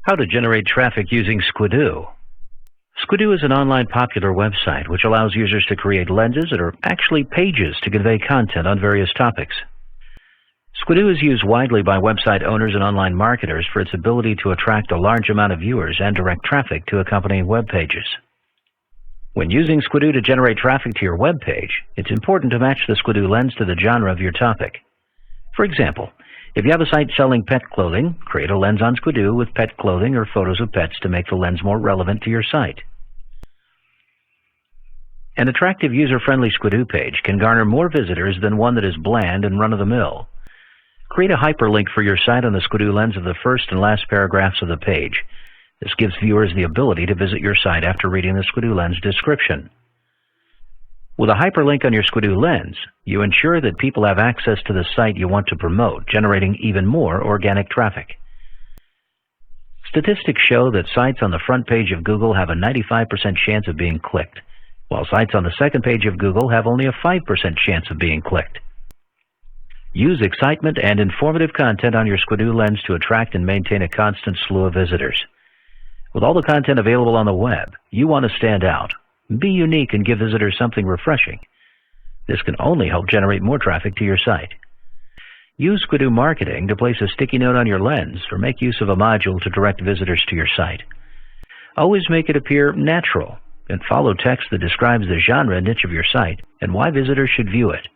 How to generate traffic using Squidoo. Squidoo is an online popular website which allows users to create lenses that are actually pages to convey content on various topics. Squidoo is used widely by website owners and online marketers for its ability to attract a large amount of viewers and direct traffic to accompanying web pages. When using Squidoo to generate traffic to your web page, it's important to match the Squidoo lens to the genre of your topic. For example, if you have a site selling pet clothing, create a lens on Squidoo with pet clothing or photos of pets to make the lens more relevant to your site. An attractive, user-friendly Squidoo page can garner more visitors than one that is bland and run-of-the-mill. Create a hyperlink for your site on the Squidoo lens of the first and last paragraphs of the page. This gives viewers the ability to visit your site after reading the Squidoo lens description. With a hyperlink on your Squidoo lens, you ensure that people have access to the site you want to promote, generating even more organic traffic. Statistics show that sites on the front page of Google have a 95% chance of being clicked, while sites on the second page of Google have only a 5% chance of being clicked. Use excitement and informative content on your Squidoo lens to attract and maintain a constant slew of visitors. With all the content available on the web, you want to stand out. Be unique and give visitors something refreshing. This can only help generate more traffic to your site. Use Squidoo Marketing to place a sticky note on your lens or make use of a module to direct visitors to your site. Always make it appear natural and follow text that describes the genre and niche of your site and why visitors should view it.